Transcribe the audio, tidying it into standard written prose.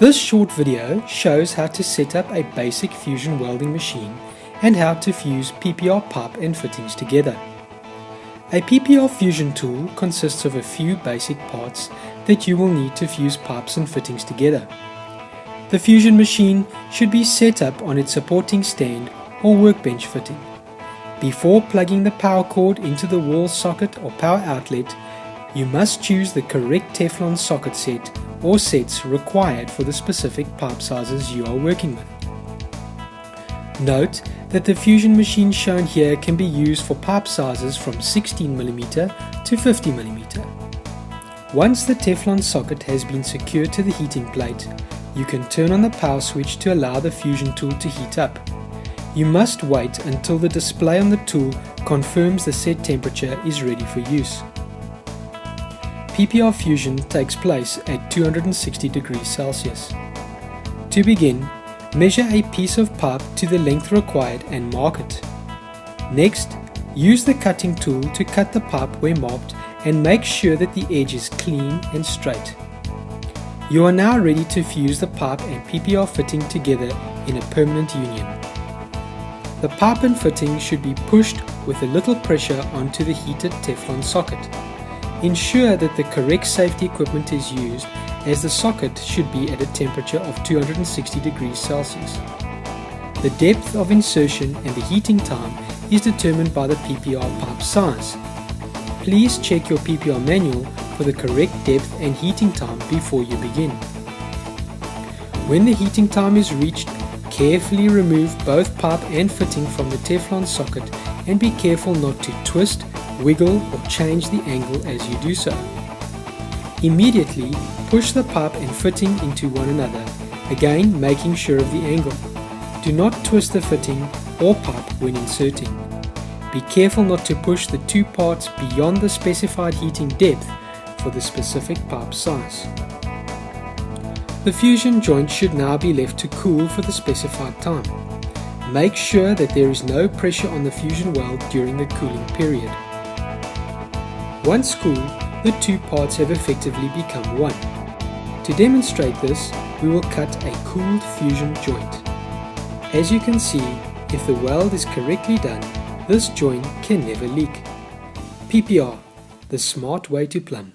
This short video shows how to set up a basic fusion welding machine and how to fuse PPR pipe and fittings together. A PPR fusion tool consists of a few basic parts that you will need to fuse pipes and fittings together. The fusion machine should be set up on its supporting stand or workbench fitting. Before plugging the power cord into the wall socket or power outlet, you must choose the correct Teflon socket set or sets required for the specific pipe sizes you are working with. Note that the fusion machine shown here can be used for pipe sizes from 16mm to 50mm. Once the Teflon socket has been secured to the heating plate, you can turn on the power switch to allow the fusion tool to heat up. You must wait until the display on the tool confirms the set temperature is ready for use. PPR fusion takes place at 260 degrees Celsius. To begin, measure a piece of pipe to the length required and mark it. Next, use the cutting tool to cut the pipe where marked and make sure that the edge is clean and straight. You are now ready to fuse the pipe and PPR fitting together in a permanent union. The pipe and fitting should be pushed with a little pressure onto the heated Teflon socket. Ensure that the correct safety equipment is used, as the socket should be at a temperature of 260 degrees Celsius. The depth of insertion and the heating time is determined by the PPR pipe size. Please check your PPR manual for the correct depth and heating time before you begin. When the heating time is reached, carefully remove both pipe and fitting from the Teflon socket and be careful not to twist, wiggle or change the angle as you do so. Immediately push the pipe and fitting into one another, again making sure of the angle. Do not twist the fitting or pipe when inserting. Be careful not to push the two parts beyond the specified heating depth for the specific pipe size. The fusion joint should now be left to cool for the specified time. Make sure that there is no pressure on the fusion weld during the cooling period. Once cool, the two parts have effectively become one. To demonstrate this, we will cut a cooled fusion joint. As you can see, if the weld is correctly done, this joint can never leak. PPR, the smart way to plumb.